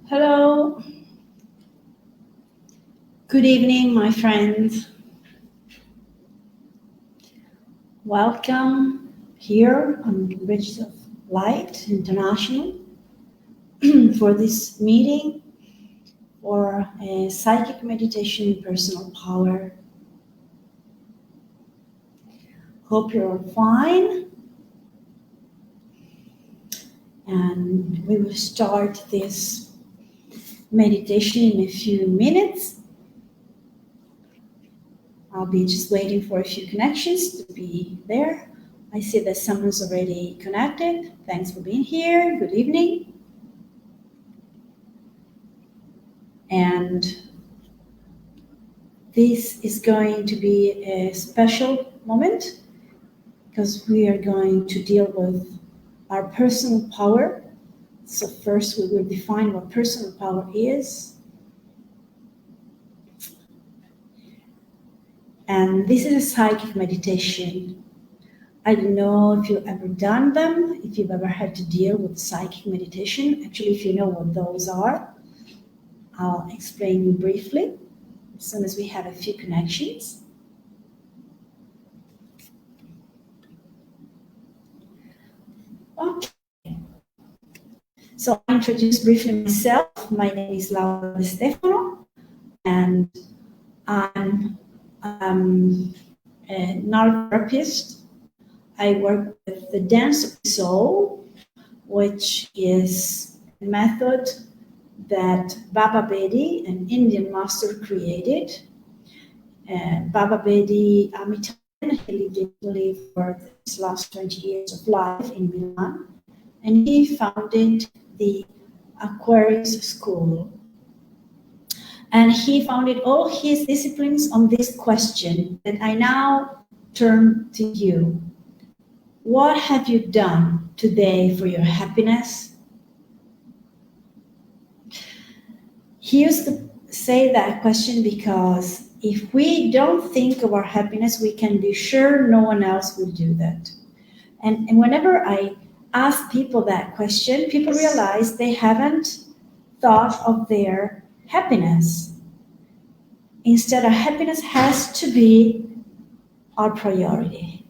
Hello, good evening, my friends. Welcome here on Bridges of Light International for this meeting for a psychic meditation personal power. Hope you're fine. And we will start this meditation in a few minutes. I'll be just waiting for a few connections to be there. I see that someone's already connected. Thanks for being here. Good evening. And this is going to be a special moment because we are going to deal with our personal power. So first we will define what personal power is. And this is a psychic meditation. I don't know if you've ever done them, if you've ever had to deal with psychic meditation. Actually, if you know what those are, I'll explain you briefly as soon as we have a few connections. Okay. So I'll introduce briefly myself. My name is Stefano, and I'm an art therapist. I work with the dance of the soul, which is a method that Baba Bedi, an Indian master, created. Baba Bedi, Italian, he lived in Italy for his last 20 years of life in Milan, and he founded the Aquarius School. And he founded all his disciplines on this question that I now turn to you. What have you done today for your happiness? He used to say that question because if we don't think of our happiness, we can be sure no one else will do that. And whenever I ask people that question, people realize they haven't thought of their happiness. Instead, our happiness has to be our priority.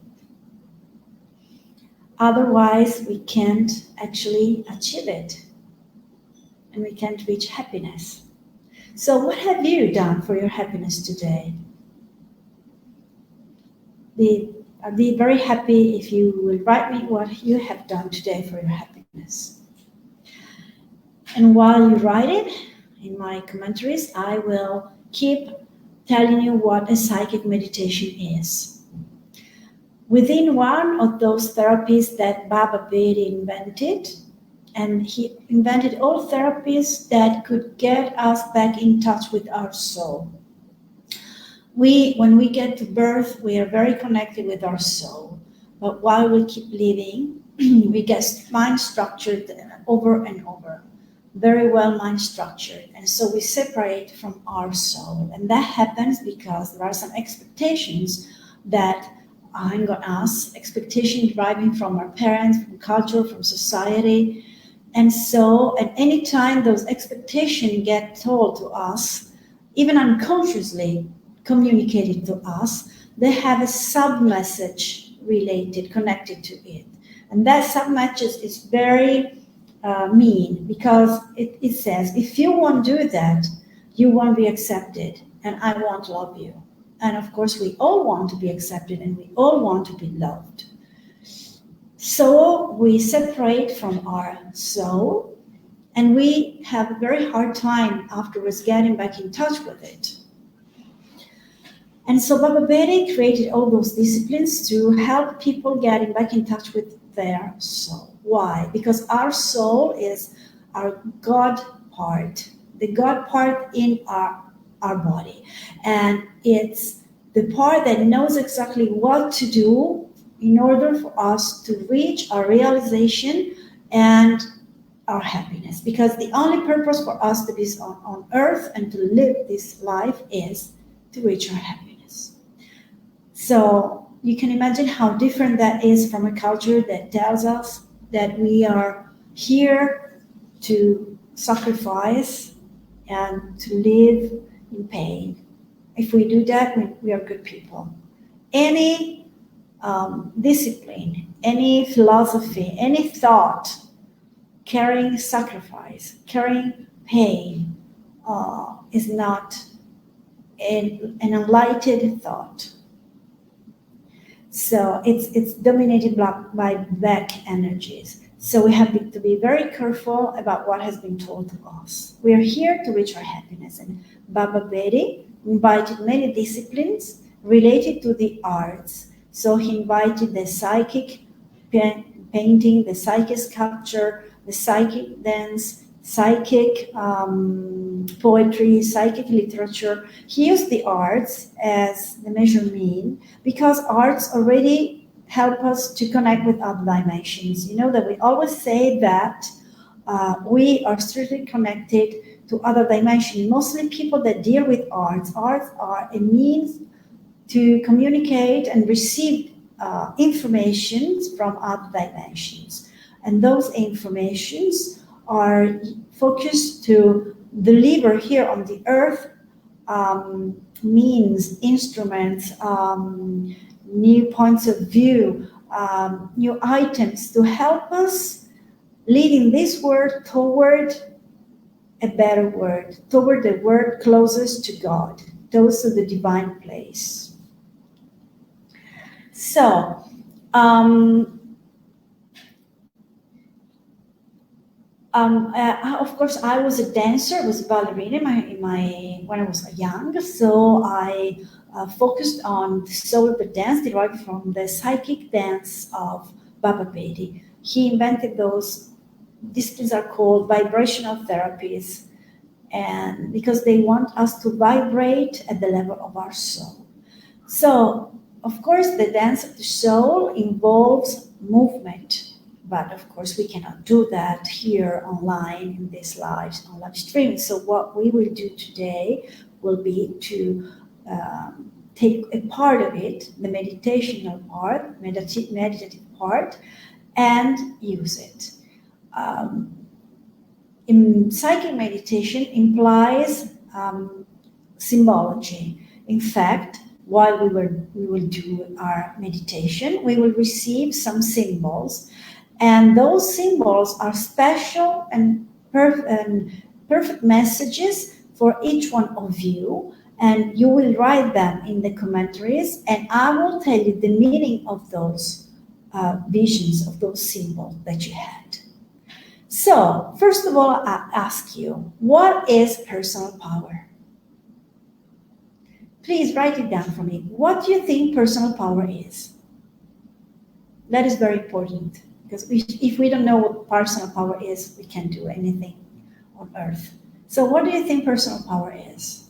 Otherwise, we can't actually achieve it, and we can't reach happiness. So what have you done for your happiness today? I'll be very happy if you will write me what you have done today for your happiness. And while you write it in my commentaries, I will keep telling you what a psychic meditation is. Within one of those therapies that Baba Bedi invented, and he invented all therapies that could get us back in touch with our soul. When we get to birth, we are very connected with our soul. But while we keep living, we get mind structured over and over. Very well mind structured. And so we separate from our soul. And that happens because there are some expectations that hang on us, expectations deriving from our parents, from culture, from society. And so at any time those expectations get told to us, even unconsciously communicated to us, they have a sub-message related, connected to it. And that sub-message is very mean because it says, if you won't do that, you won't be accepted and I won't love you. And of course, we all want to be accepted and we all want to be loved. So we separate from our soul and we have a very hard time afterwards getting back in touch with it. And so Baba Bedi created all those disciplines to help people getting back in touch with their soul. Why? Because our soul is our God part, the God part in our body. And it's the part that knows exactly what to do in order for us to reach our realization and our happiness. Because the only purpose for us to be on earth and to live this life is to reach our happiness. So you can imagine how different that is from a culture that tells us that we are here to sacrifice, and to live in pain. If we do that, we are good people. Any discipline, any philosophy, any thought carrying sacrifice, carrying pain is not an enlightened thought. So it's dominated by black energies. So we have to be very careful about what has been told to us. We are here to reach our happiness. And Baba Betty invited many disciplines related to the arts. So he invited the psychic painting, the psychic sculpture, the psychic dance, psychic poetry, psychic literature. He used the arts as the measure mean because arts already help us to connect with other dimensions. You know that we always say that we are strictly connected to other dimensions. Mostly people that deal with arts are a means to communicate and receive informations from other dimensions. And those informations are focused to deliver here on the earth means, instruments, new points of view, new items to help us leading this world toward a better world, toward the world closest to God, close to the divine place. So, of course, I was a dancer, I was a ballerina when I was young. So I focused on the soul of the dance derived from the psychic dance of Baba Betty. He invented those disciplines are called vibrational therapies, and because they want us to vibrate at the level of our soul. So, of course, the dance of the soul involves movement. But of course, we cannot do that here online in this live stream. So what we will do today will be to take a part of it, the meditational part, meditative part, and use it. In psychic meditation implies symbology. In fact, while we will do our meditation, we will receive some symbols. And those symbols are special and perfect messages for each one of you. And you will write them in the commentaries. And I will tell you the meaning of those visions, of those symbols that you had. So, first of all, I ask you, what is personal power? Please write it down for me. What do you think personal power is? That is very important. Because if we don't know what personal power is, we can't do anything on earth. So what do you think personal power is?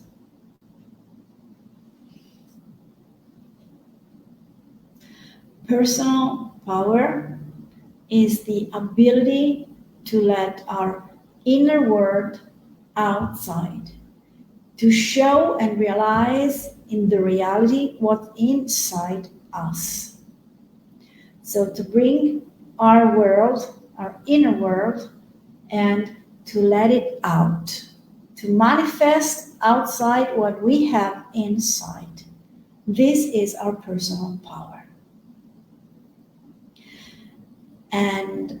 Personal power is the ability to let our inner world outside, to show and realize in the reality what's inside us. So to bring our world, our inner world, and to let it out, to manifest outside what we have inside. This is our personal power. And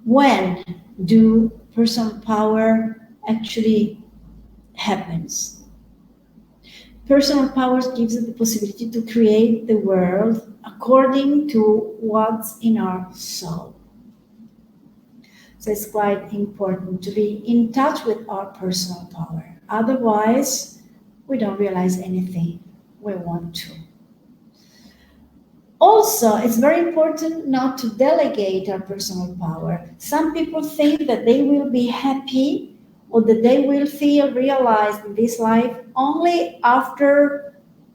when do personal power actually happens? Personal power gives us the possibility to create the world according to what's in our soul. So it's quite important to be in touch with our personal power. Otherwise, we don't realize anything we want to. Also, it's very important not to delegate our personal power. Some people think that they will be happy or that they will feel realized in this life only after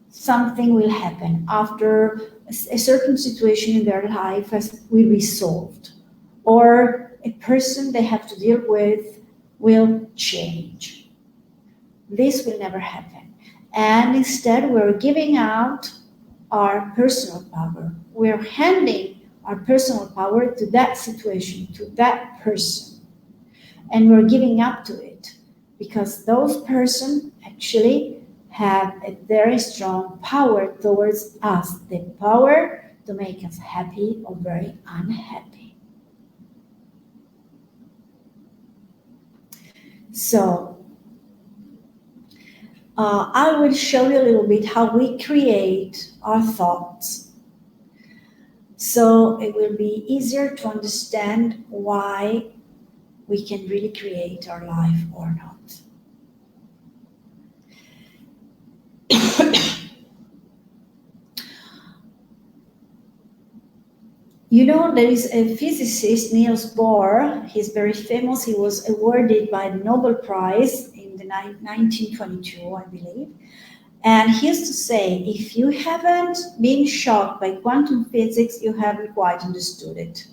something will happen, after a certain situation in their life will be solved, or a person they have to deal with will change. This will never happen. And instead, we're giving out our personal power. We're handing our personal power to that situation, to that person. and we're giving up to it because those persons actually have a very strong power towards us, the power to make us happy or very unhappy. So I will show you a little bit how we create our thoughts. So it will be easier to understand why we can really create our life or not. You know, there is a physicist, Niels Bohr. He's very famous. He was awarded by the Nobel Prize in the 1922, I believe. And he used to say, if you haven't been shocked by quantum physics, you haven't quite understood it.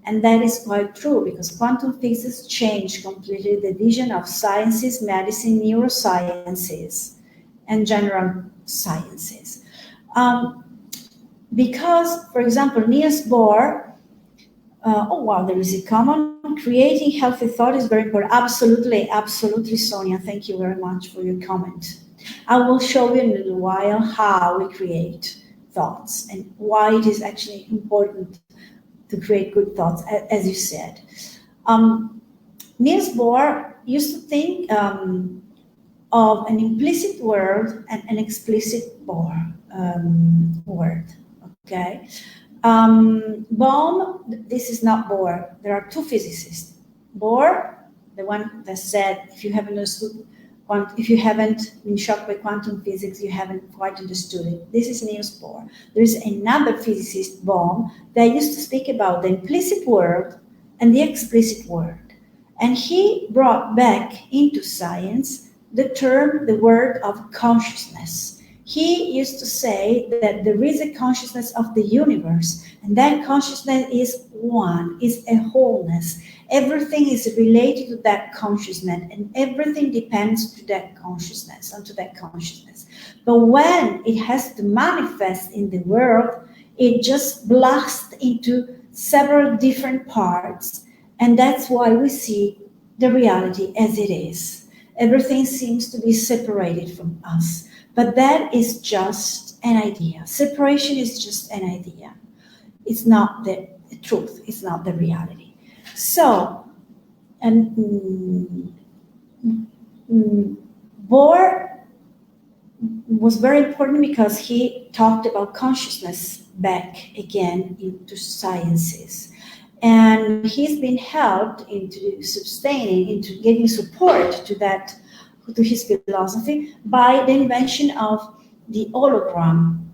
And that is quite true, because quantum physics changed completely the vision of sciences, medicine, neurosciences, and general sciences. Because, for example, Niels Bohr, oh wow, there is a common, creating healthy thought is very important. Absolutely, absolutely, Sonia, thank you very much for your comment. I will show you in a little while how we create thoughts and why it is actually important to create good thoughts, as you said. Niels Bohr used to think of an implicit word and an explicit word. Okay. Bohm, this is not Bohr. There are two physicists. Bohr, the one that said, if you haven't been shocked by quantum physics, you haven't quite understood it. This is Niels Bohr. There is another physicist, Bohm, that used to speak about the implicit word and the explicit word. And he brought back into science the word of consciousness. He used to say that there is a consciousness of the universe, and that consciousness is one, is a wholeness. Everything is related to that consciousness, and everything depends to that consciousness, onto that consciousness. But when it has to manifest in the world, it just blasts into several different parts, and that's why we see the reality as it is. Everything seems to be separated from us. But that is just an idea. Separation is just an idea. It's not the truth. It's not the reality. So, Bohr was very important because he talked about consciousness back again into sciences. And he's been helped into sustaining, into giving support to that, to his philosophy, by the invention of the hologram.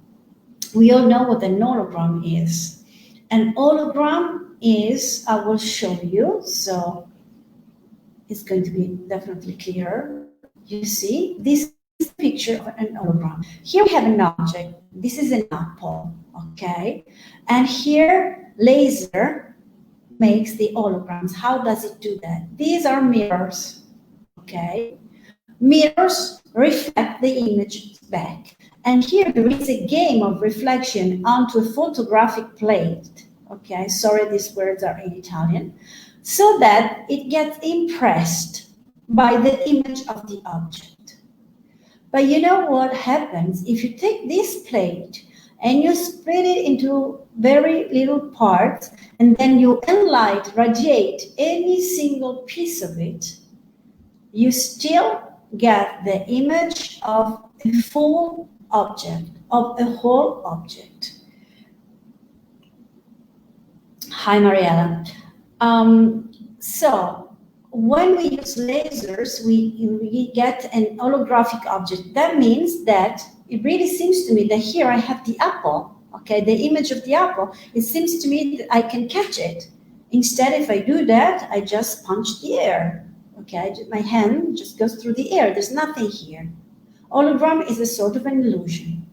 We all know what an hologram is. An hologram is, I will show you, so it's going to be definitely clearer. You see, this is a picture of an hologram. Here we have an object. This is an apple, okay? And here, laser makes the holograms. How does it do that? These are mirrors, okay? Mirrors reflect the image back. And here there is a game of reflection onto a photographic plate. Okay, sorry, these words are in Italian. So that it gets impressed by the image of the object. But you know what happens if you take this plate and you split it into very little parts, and then you radiate any single piece of it, you still get the image of a full object, of a whole object. Hi, Mariella. So when we use lasers, we get an holographic object. That means that it really seems to me that here I have the apple, okay, the image of the apple. It seems to me that I can catch it. Instead, if I do that, I just punch the air. Okay, my hand just goes through the air. There's nothing here. Hologram is a sort of an illusion.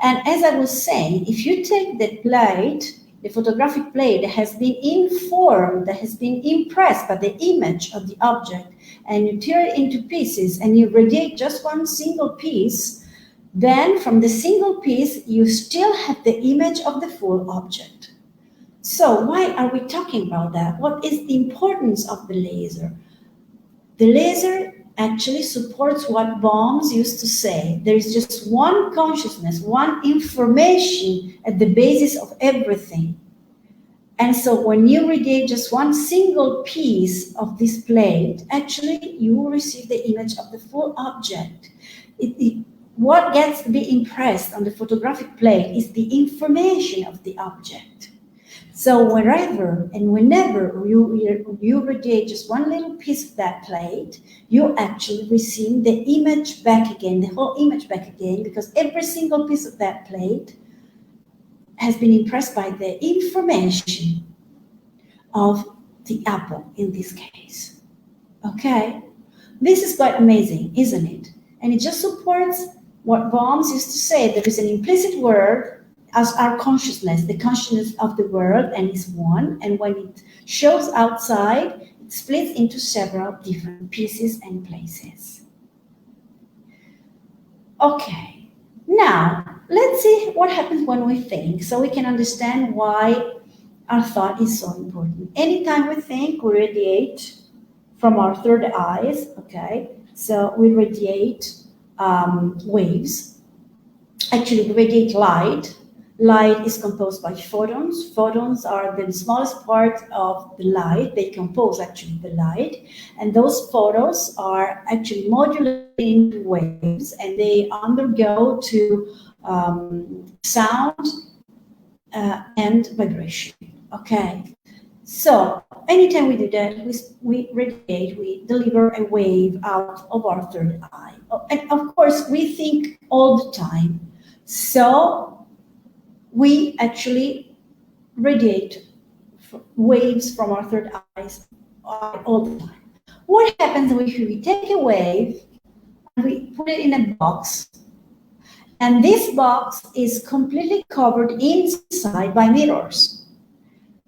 And as I was saying, if you take the plate, the photographic plate that has been informed, that has been impressed by the image of the object, and you tear it into pieces and you radiate just one single piece, then from the single piece, you still have the image of the full object. So why are we talking about that? What is the importance of the laser? The laser actually supports what bombs used to say. There is just one consciousness, one information at the basis of everything. And so when you radiate just one single piece of this plate, actually you will receive the image of the full object. What gets to be impressed on the photographic plate is the information of the object. So wherever and whenever you radiate just one little piece of that plate, you actually receive the image back again, the whole image back again, because every single piece of that plate has been impressed by the information of the apple in this case. Okay? This is quite amazing, isn't it? And it just supports what Bohms used to say. There is an implicit word as our consciousness, the consciousness of the world, and is one. And when it shows outside, it splits into several different pieces and places. Okay, now let's see what happens when we think, so we can understand why our thought is so important. Anytime we think, we radiate from our third eyes, okay? So we radiate waves. Actually, we radiate light. Light is composed by photons. Photons are the smallest part of the light. They compose actually the light. And those photons are actually modulated into waves, and they undergo to sound and vibration. Okay. So anytime we do that, we radiate, we deliver a wave out of our third eye. And of course, we think all the time. So we actually radiate waves from our third eyes all the time. What happens if we take a wave and we put it in a box, and this box is completely covered inside by mirrors?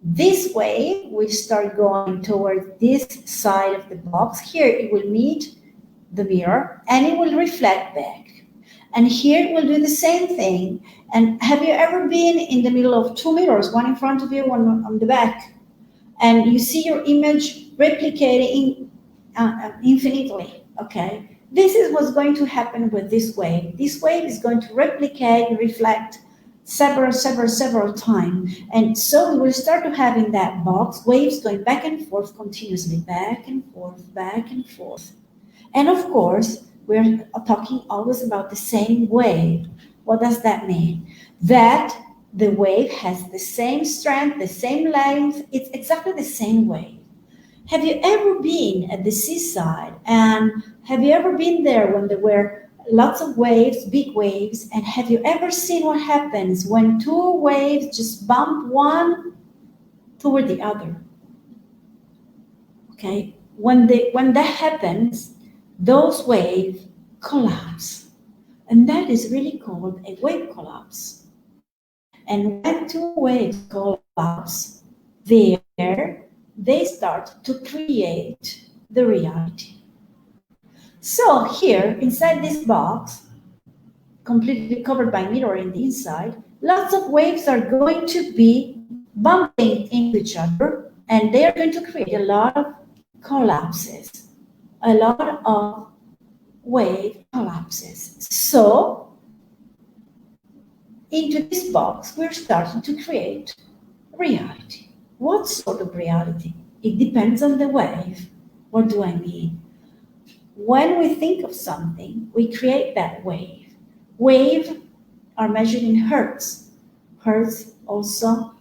This wave will start going towards this side of the box. Here it will meet the mirror and it will reflect back. And here it will do the same thing. And have you ever been in the middle of two mirrors, one in front of you, one on the back, and you see your image replicating infinitely? Okay, this is what's going to happen with this wave. This wave is going to replicate, reflect several times. And so we will start to have in that box waves going back and forth continuously, back and forth, back and forth. And of course, we're talking always about the same wave. What does that mean? That the wave has the same strength, the same length, it's exactly the same wave. Have you ever been at the seaside, and have you ever been there when there were lots of waves, big waves, and have you ever seen what happens when two waves just bump one toward the other? Okay, when that happens, those waves collapse, and that is really called a wave collapse. And when two waves collapse, they start to create the reality. So here, inside this box, completely covered by mirror in the inside, lots of waves are going to be bumping into each other, and they are going to create a lot of collapses, a lot of wave collapses. So into this box, we're starting to create reality. What sort of reality? It depends on the wave. What do I mean? When we think of something, we create that wave. Waves are measured in hertz. Hertz also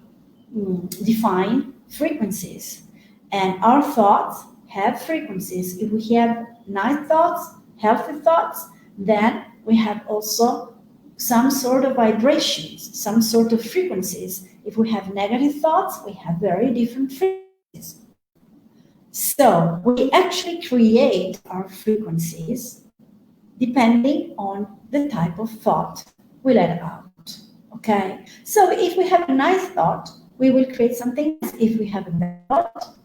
define frequencies. And our thoughts have frequencies. If we have nice thoughts, healthy thoughts, then we have also some sort of vibrations, some sort of frequencies. If we have negative thoughts, we have very different frequencies. So we actually create our frequencies depending on the type of thought we let out. Okay? So if we have a nice thought, we will create something nice. If we have a bad thought,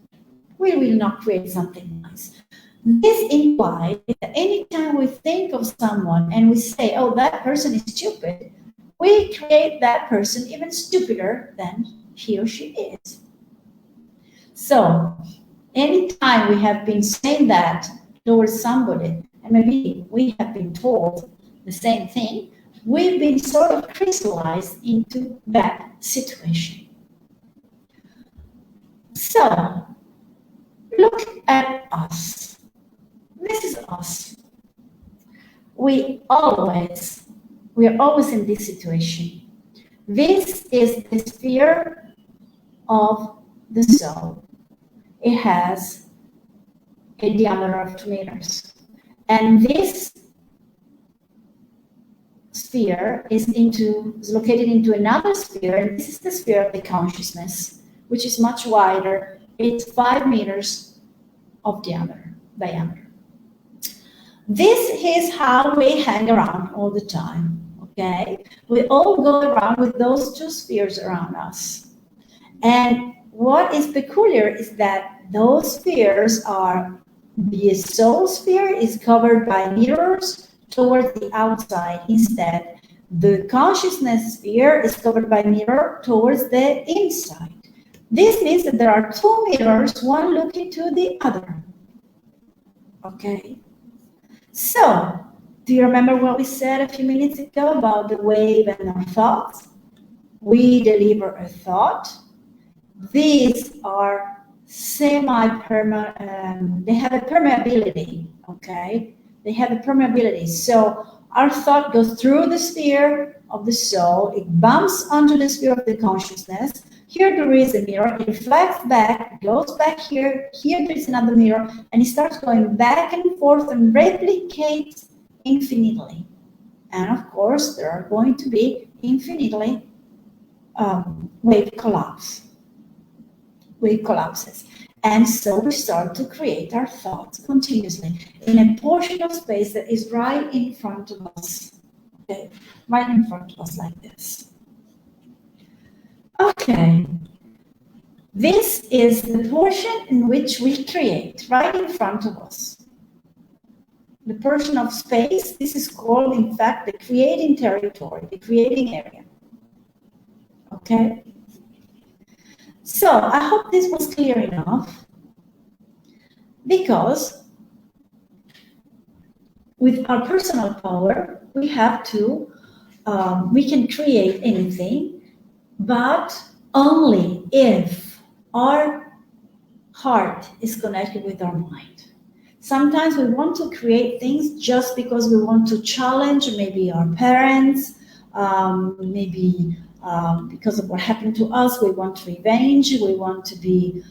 we will not create something nice. This implies that anytime we think of someone and we say, oh, that person is stupid, we create that person even stupider than he or she is. So anytime we have been saying that towards somebody, and maybe we have been told the same thing, we've been sort of crystallized into that situation. So look at us. This is us. We are always in this situation. This is the sphere of the soul. It has a diameter of 2 meters. And this sphere is located into another sphere, and this is the sphere of the consciousness, which is much wider. It's 5 meters of diameter. This is how we hang around all the time, okay? We all go around with those two spheres around us. And what is peculiar is that those spheres are, the soul sphere is covered by mirrors towards the outside. Instead, the consciousness sphere is covered by mirror towards the inside. This means that there are two mirrors, one looking to the other. Okay? So, do you remember what we said a few minutes ago about the wave and our thoughts? We deliver a thought. These are semi-permanent, they have a permeability, okay? They have a permeability. So our thought goes through the sphere of the soul, it bumps onto the sphere of the consciousness. Here there is a mirror, it reflects back, goes back here, here there is another mirror, and it starts going back and forth and replicates infinitely. And of course, there are going to be infinitely wave collapses. And so we start to create our thoughts continuously in a portion of space that is right in front of us. Okay, right in front of us like this. Okay, this is the portion in which we create, right in front of us. The portion of space, this is called, in fact, the creating territory, the creating area. Okay? So, I hope this was clear enough, because with our personal power, we have to, we can create anything, but only if our heart is connected with our mind. Sometimes we want to create things just because we want to challenge maybe our parents, maybe because of what happened to us, we want revenge, we want to be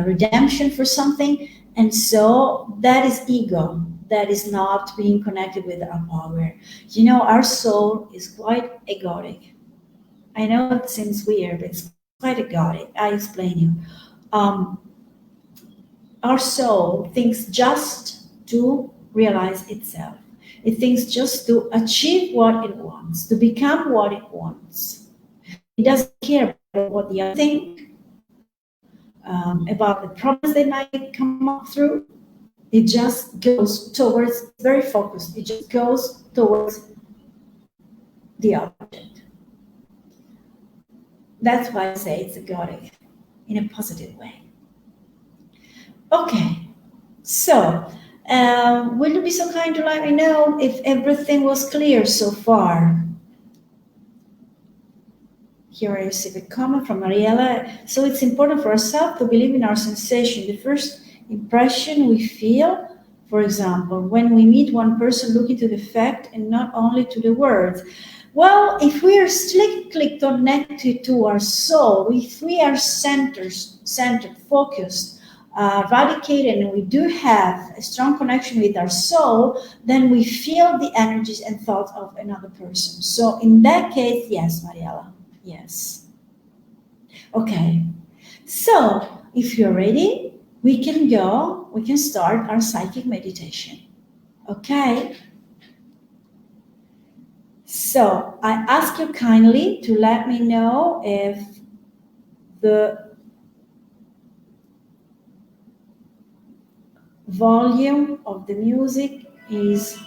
redemption for something. And so that is ego. That is not being connected with our power. You know, our soul is quite egotic. I know it seems weird, but it's quite egotic. I explain you. Our soul thinks just to realize itself. It thinks just to achieve what it wants, to become what it wants. It doesn't care about what the other think, about the problems they might come up through. It just goes towards, very focused, it just goes towards the object. That's why I say it's egotic, in a positive way. Okay, so will you be so kind to let me know if everything was clear so far? Here I receive a comment from Mariella. So it's important for ourselves to believe in our sensation. The first impression we feel, for example, when we meet one person, looking to the fact and not only to the words. Well, if we are strictly connected to our soul, if we are centered, focused, radicated, and we do have a strong connection with our soul, then we feel the energies and thoughts of another person. So in that case, yes, Mariella, yes. Okay, so if you're ready, we can start our psychic meditation. Okay? So I ask you kindly to let me know if the volume of the music is,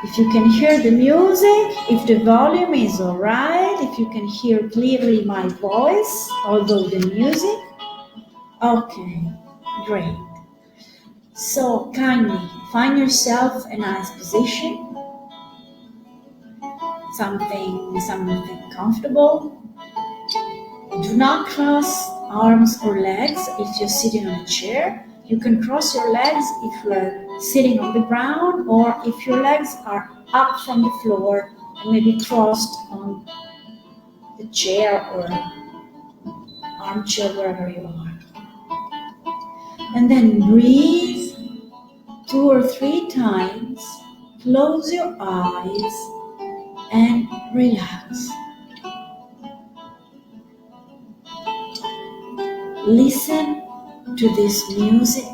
if you can hear the music, if the volume is all right, if you can hear clearly my voice, although the music. Okay, great. So kindly find yourself a nice position, something comfortable. Do not cross arms or legs if you're sitting on a chair. You can cross your legs if you're sitting on the ground, or if your legs are up from the floor and maybe crossed on the chair or armchair, wherever you are. And then breathe 2 or 3 times, close your eyes and relax. Listen to this music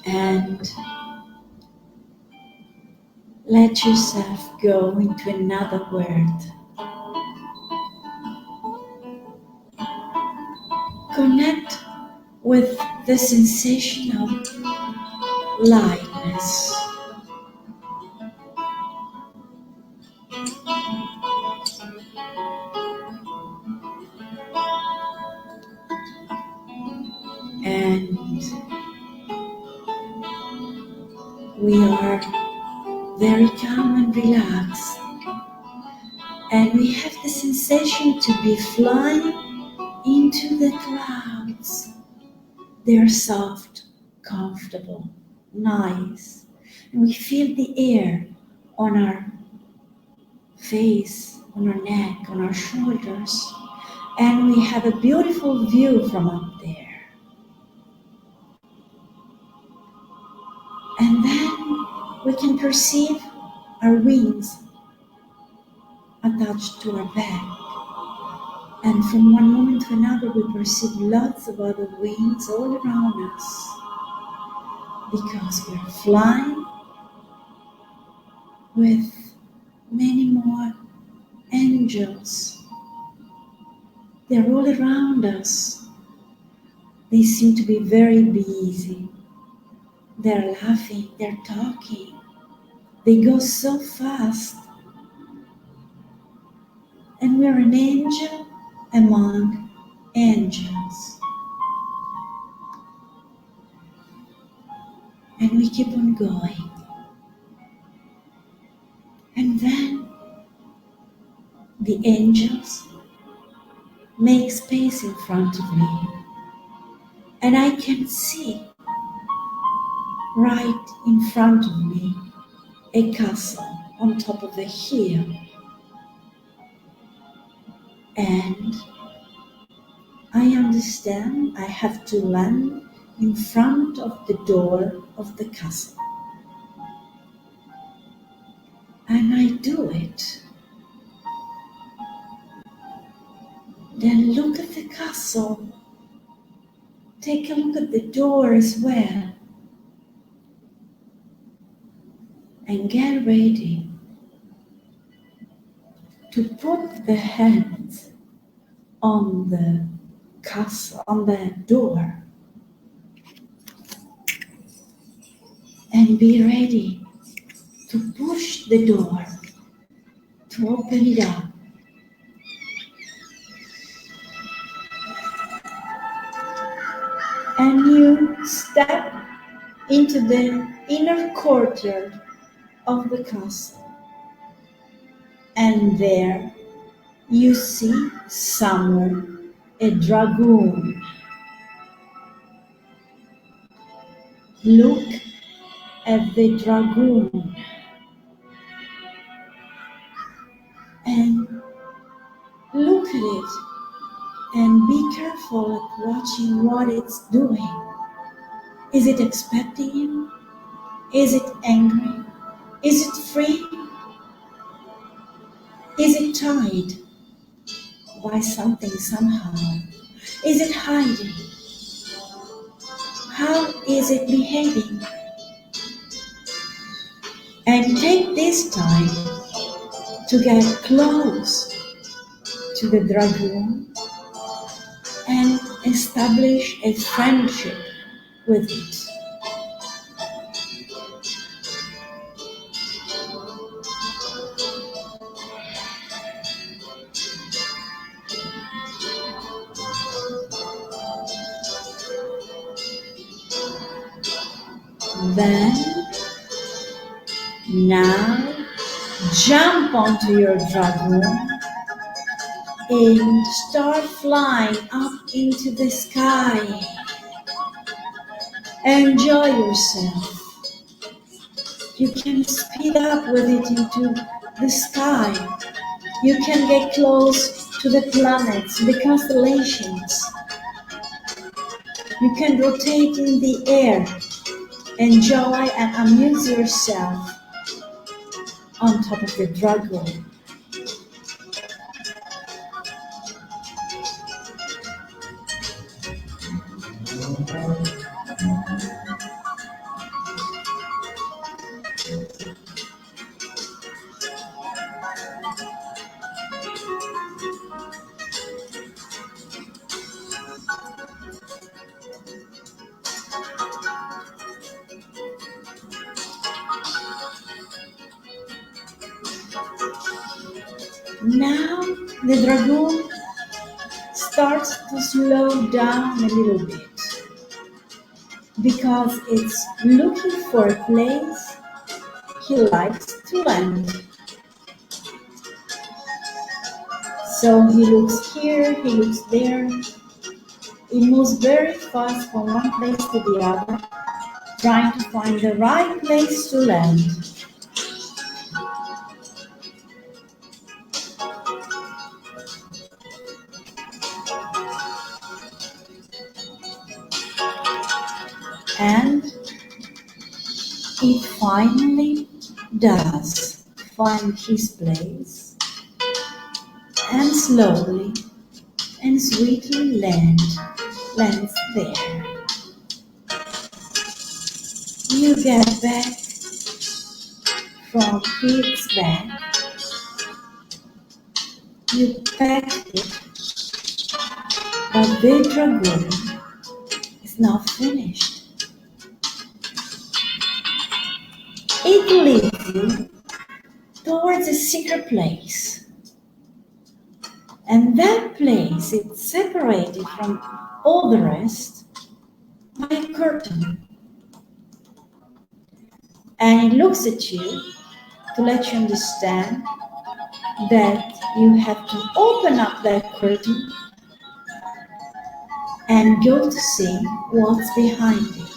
and let yourself go into another world. Connect with the sensation of lightness. And we are very calm and relaxed. And we have the sensation to be flying into the clouds. They're soft, comfortable, nice. And we feel the air on our face, on our neck, on our shoulders. And we have a beautiful view from up there. And then we can perceive our wings attached to our back. And from one moment to another, we perceive lots of other wings all around us, because we're flying with many more angels. They're all around us. They seem to be very busy. They're laughing, they're talking. They go so fast. And we're an angel among angels. And we keep on going. And then the angels make space in front of me. And I can see right in front of me a castle on top of a hill. And I understand I have to land in front of the door of the castle. And I do it. Then look at the castle. Take a look at the door as well. And get ready to put the hands on the castle, on the door. And be ready to push the door, to open it up. And you step into the inner courtyard of the castle. And there you see somewhere a dragoon. Look at the dragoon and look at it and be careful at watching what it's doing. Is it expecting you? Is it angry? Is it free? Is it tied by something somehow? Is it hiding? How is it behaving? And take this time to get close to the dragoon and establish a friendship with it. Then, now, jump onto your dragon and start flying up into the sky. Enjoy yourself. You can speed up with it into the sky. You can get close to the planets, the constellations. You can rotate in the air. Enjoy and amuse yourself on top of the dragon. Now the dragon starts to slow down a little bit because it's looking for a place he likes to land. So he looks here, he looks there. He moves very fast from one place to the other, trying to find the right place to land. And it finally does find his place and slowly and sweetly lands there. You get back from his back, you pet it, but the dragon is not finished. It leads you towards a secret place. And that place is separated from all the rest by a curtain. And it looks at you to let you understand that you have to open up that curtain and go to see what's behind it.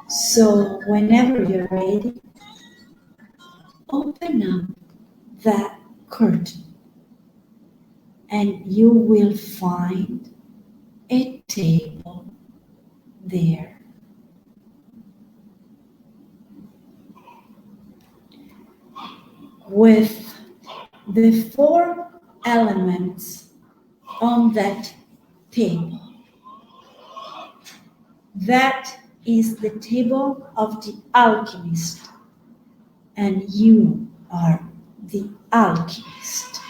So whenever you're ready, open up that curtain and you will find a table there. With the 4 elements on that table. That is the table of the alchemist, and you are the alchemist.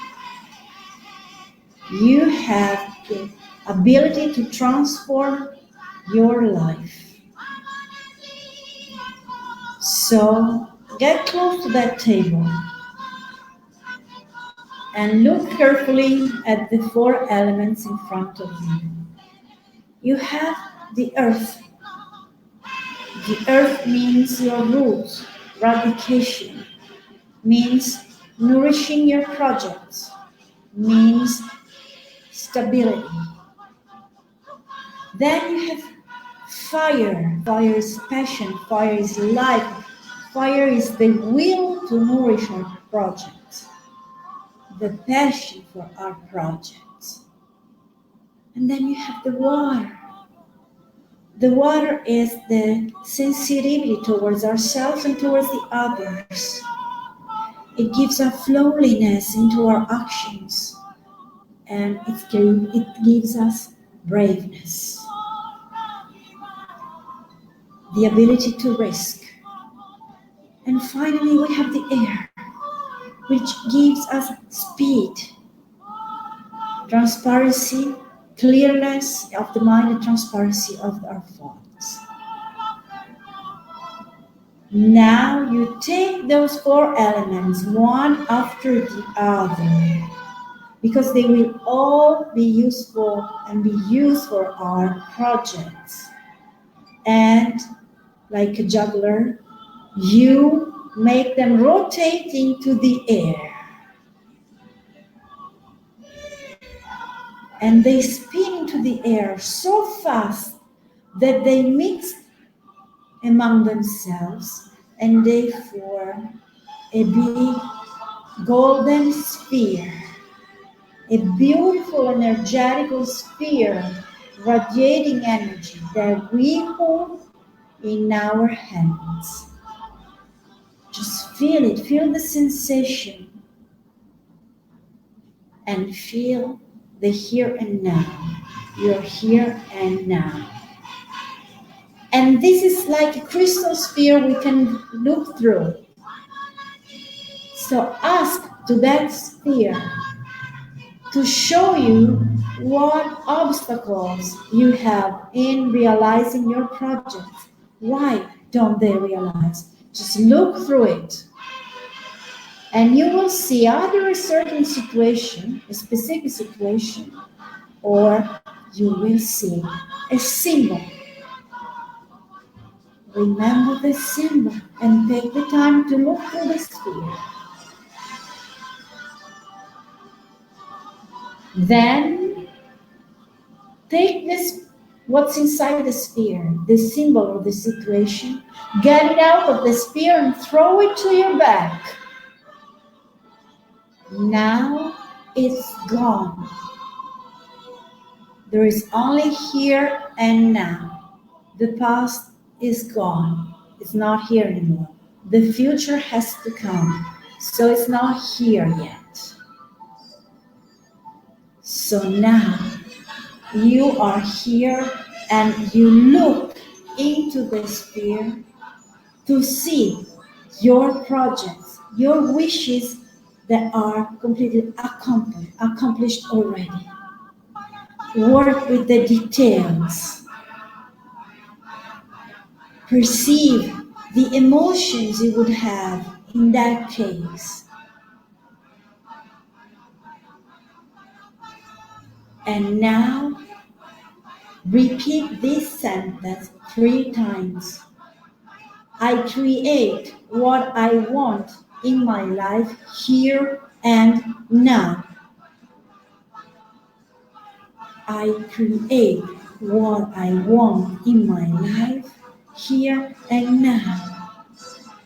You have the ability to transform your life. So get close to that table and look carefully at the 4 elements in front of you. You have the earth. The earth means your roots, radication, means nourishing your projects, means stability. Then you have fire. Fire is passion, fire is life, fire is the will to nourish our projects, the passion for our projects. And then you have the water. The water is the sensitivity towards ourselves and towards the others. It gives a flowiness into our actions, and it gives us braveness, the ability to risk. And finally, we have the air, which gives us speed, transparency, clearness of the mind, and transparency of our thoughts. Now you take those 4 elements one after the other, because they will all be useful and be used for our projects. and like a juggler, you make them rotate into the air. And they spin into the air so fast that they mix among themselves and they form a big golden sphere, a beautiful energetical sphere, radiating energy that we hold in our hands. Just feel it, feel the sensation, and feel the here and now. You're here and now. And this is like a crystal sphere we can look through. So ask to that sphere to show you what obstacles you have in realizing your project. Why don't they realize? Just look through it. And you will see either a certain situation, a specific situation, or you will see a symbol. Remember the symbol and take the time to look through the sphere. Then take this, what's inside the sphere, the symbol or the situation, get it out of the sphere and throw it to your back. Now it's gone. There is only here and now. The past is gone. It's not here anymore. The future has to come. So it's not here yet. So now you are here and you look into the sphere to see your projects, your wishes that are completely accomplished already. Work with the details. Perceive the emotions you would have in that case. And now, repeat this sentence 3 times. I create what I want in my life here and now. I create what I want in my life here and now.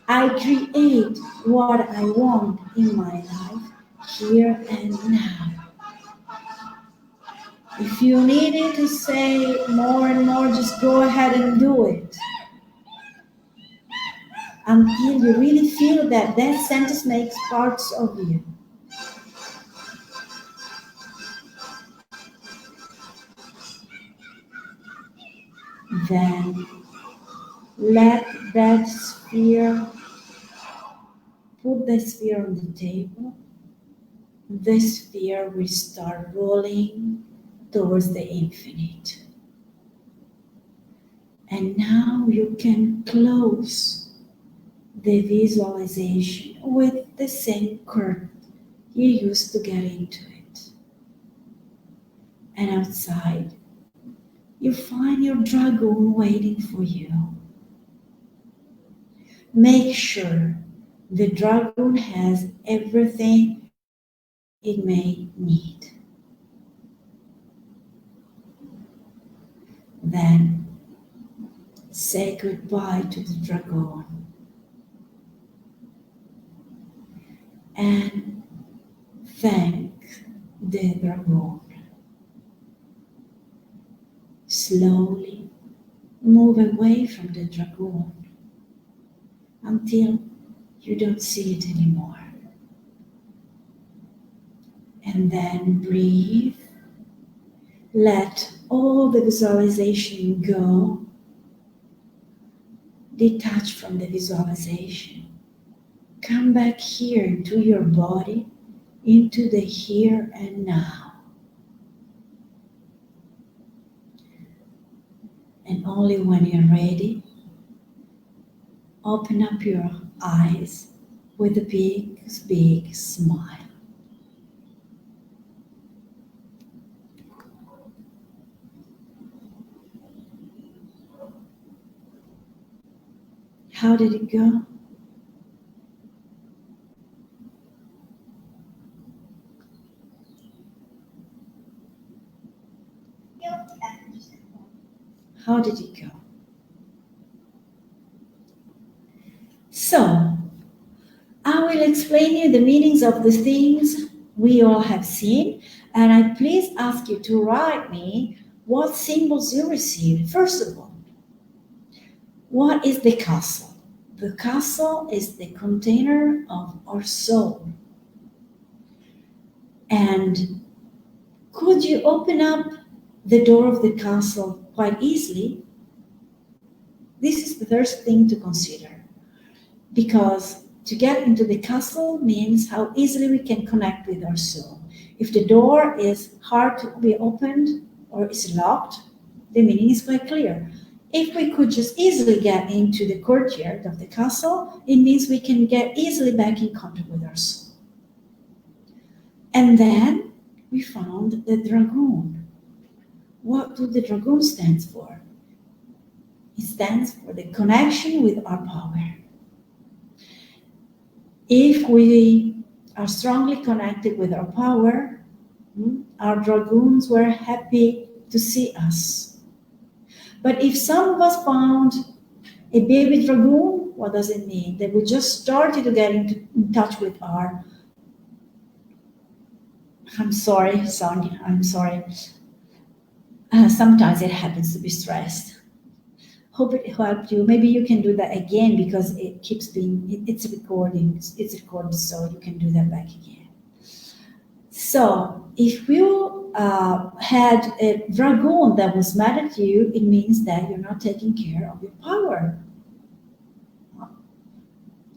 I create what I want in my life here and now. If you needed to say more and more, just go ahead and do it. Until you really feel that that sentence makes parts of you. Then let that sphere, put the sphere on the table. The sphere will start rolling towards the infinite. And now you can close the visualization with the same curtain you used to get into it. And outside, you find your dragoon waiting for you. Make sure the dragoon has everything it may need. Then say goodbye to the dragoon and thank the dragoon. Slowly move away from the dragoon until you don't see it anymore. And then breathe. Let all the visualization go. Detach from the visualization. Come back here into your body, into the here and now. And only when you're ready, open up your eyes with a big, big smile. How did it go? How did it go? So, I will explain you the meanings of the things we all have seen, and I please ask you to write me what symbols you received. First of all, what is the castle? The castle is the container of our soul. And could you open up the door of the castle quite easily? This is the first thing to consider, because to get into the castle means how easily we can connect with our soul. If the door is hard to be opened or is locked, the meaning is quite clear. If we could just easily get into the courtyard of the castle, it means we can get easily back in contact with our soul. And then we found the dragoon. What do the dragoon stand for? It stands for the connection with our power. If we are strongly connected with our power, our dragoons were happy to see us. But if some of us found a baby dragoon, what does it mean? That we just started to get in touch with our... I'm sorry, Sonia, I'm sorry. Sometimes it happens to be stressed. Hope it helped you. Maybe you can do that again because it keeps being, it's recording, it's recorded, so you can do that back again. So if you had a dragoon that was mad at you, it means that you're not taking care of your power.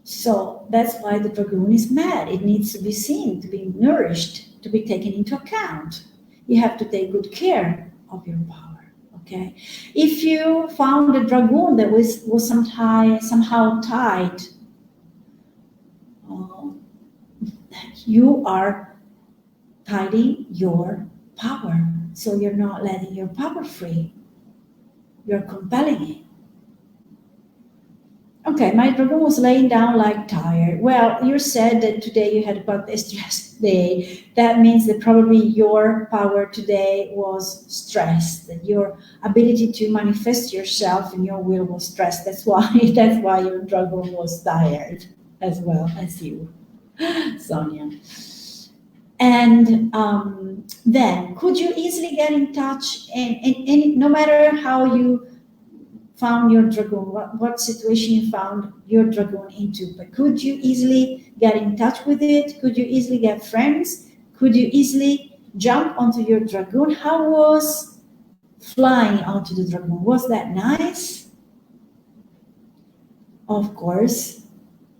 So that's why the dragoon is mad. It needs to be seen, to be nourished, to be taken into account. You have to take good care of your power. Okay. If you found a dragoon that was somehow tied, you are hiding your power. So you're not letting your power free. You're compelling it. Okay, my dragoon was laying down like tired. Well, you said that today you had quite a stressed day. That means that probably your power today was stressed, that your ability to manifest yourself and your will was stressed. That's why your dragoon was tired as well as you, Sonia. And then, could you easily get in touch, and no matter how you found your dragoon, what situation you found your dragoon into, but could you easily get in touch with it? Could you easily get friends? Could you easily jump onto your dragoon? How was flying onto the dragoon? Was that nice? Of course,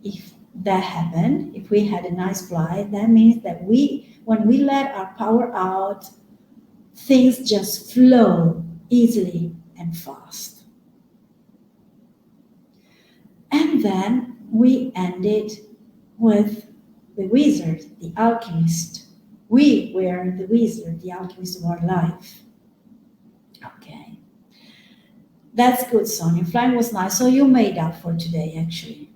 if that happened, if we had a nice flight, that means that when we let our power out, things just flow easily and fast. And then we ended with the wizard, the alchemist. We were the wizard, the alchemist of our life. Okay. That's good, Sonia. Flying was nice. So you made up for today, actually.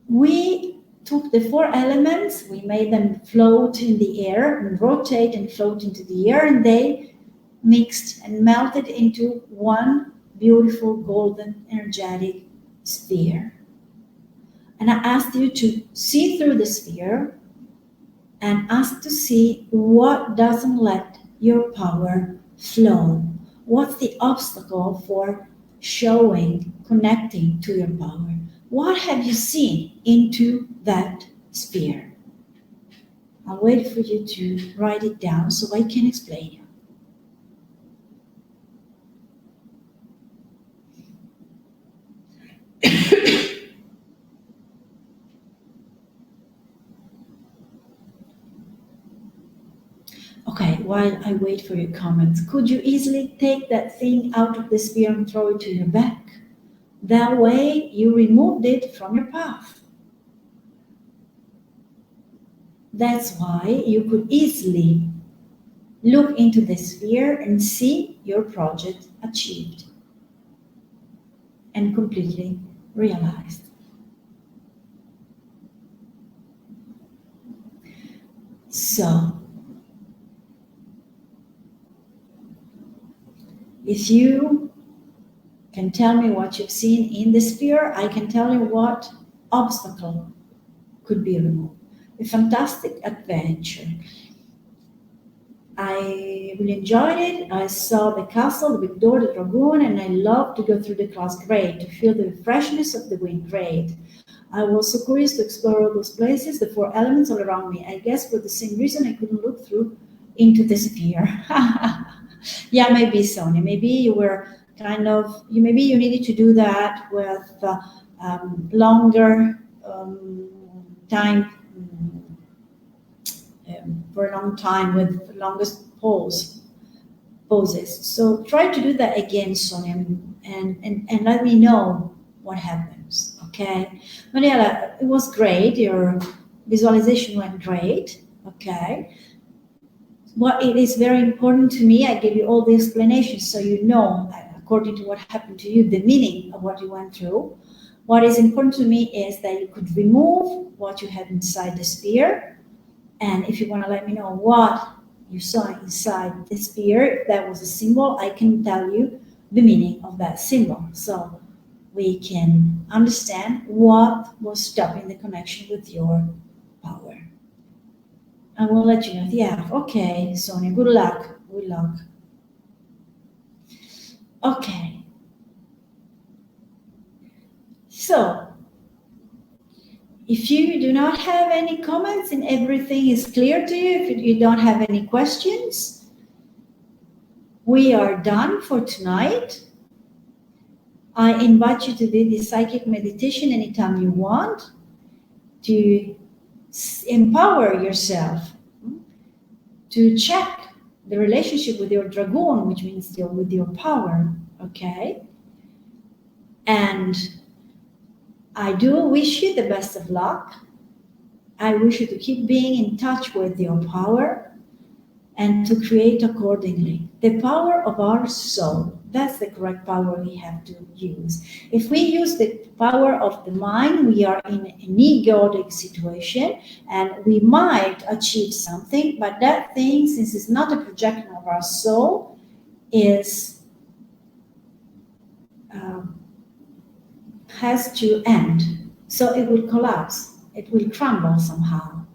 We took the 4 elements, we made them float in the air and rotate and float into the air, and they mixed and melted into one beautiful golden energetic sphere. And I asked you to see through the sphere and ask to see what doesn't let your power flow. What's the obstacle for showing, connecting to your power? What have you seen into that sphere? I'll wait for you to write it down so I can explain it. Okay, while I wait for your comments, could you easily take that thing out of the sphere and throw it to your back? That way you removed it from your path. That's why you could easily Look into the sphere and see your project achieved and completely realized. So, if you can tell me what you've seen in the sphere, I can tell you what obstacle could be removed. A fantastic adventure. I really enjoyed it. I saw the castle, the big door, the dragoon, and I love to go through the class grade to feel the freshness of the wind grade. I was so curious to explore all those places, the four elements all around me. I guess for the same reason I couldn't look through into the sphere. Yeah, maybe Sonia. Maybe you were kind of, maybe you needed to do that with longer time, for a long time with longest poses. So try to do that again, Sonia, and let me know what happens. Okay, Mariela, it was great. Your visualization went great. Okay. What it is very important to me, I gave you all the explanations so you know, according to what happened to you, the meaning of what you went through. What is important to me is that you could remove what you have inside the sphere. And if you want to let me know what you saw inside the sphere, if that was a symbol, I can tell you the meaning of that symbol. So we can understand what was stopping the connection with your power. I will let you know. Yeah, okay, Sonia, good luck. Good luck. Okay. So, if you do not have any comments and everything is clear to you, if you don't have any questions, we are done for tonight. I invite you to do the psychic meditation anytime you want to empower yourself, to check the relationship with your dragoon, which means with your power, okay? And I do wish you the best of luck. I wish you to keep being in touch with your power and to create accordingly. The power of our soul, that's the correct power we have to use. If we use the power of the mind, we are in an egoic situation and we might achieve something, but that thing, since it's not a projection of our soul, has to end. So it will collapse. It will crumble somehow.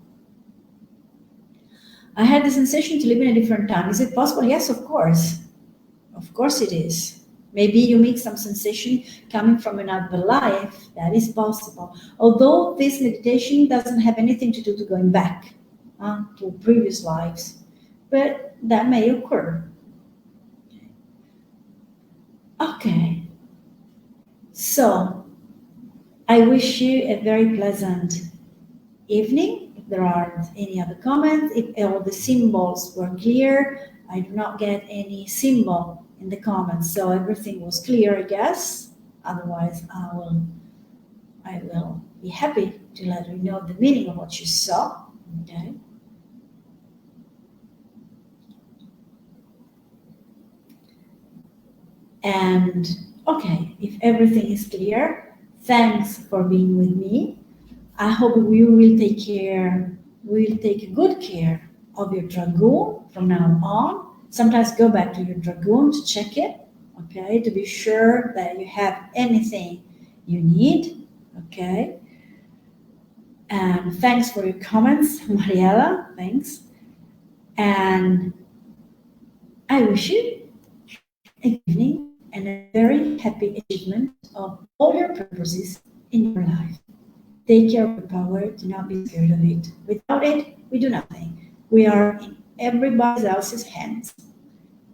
I had the sensation to live in a different time. Is it possible? Yes, of course. Of course it is. Maybe you make some sensation coming from another life. That is possible. Although this meditation doesn't have anything to do to going back to previous lives. But that may occur. Okay. So, I wish you a very pleasant evening. If there aren't any other comments, if all the symbols were clear, I do not get any symbol in the comments, so everything was clear, I guess. Otherwise, I will be happy to let you know the meaning of what you saw. Okay. And okay, if everything is clear, thanks for being with me. I hope we will take care, we will take good care of your dragoon from now on. Sometimes go back to your dragoon to check it, okay, to be sure that you have anything you need, okay. And thanks for your comments, Mariela, thanks. And I wish you a good evening and a very happy achievement of all your purposes in your life. Take care of the power, do not be scared of it. Without it, we do nothing. We are in everybody else's hands.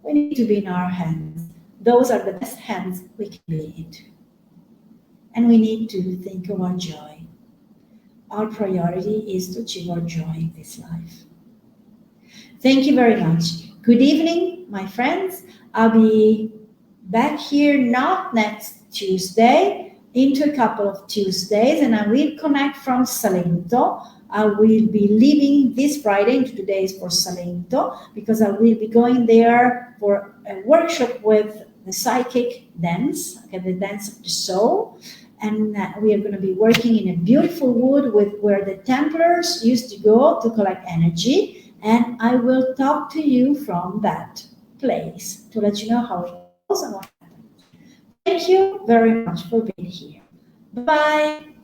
We need to be in our hands. Those are the best hands we can be into. And we need to think of our joy. Our priority is to achieve our joy in this life. Thank you very much. Good evening, my friends. I'll be back here not next Tuesday, into a couple of Tuesdays, and I will connect from Salento. I will be leaving this Friday into 2 days for Salento because I will be going there for a workshop with the psychic dance, okay, the dance of the soul. And we are going to be working in a beautiful wood with where the Templars used to go to collect energy. And I will talk to you from that place to let you know how it goes and what happens. Thank you very much for being here. Bye-bye.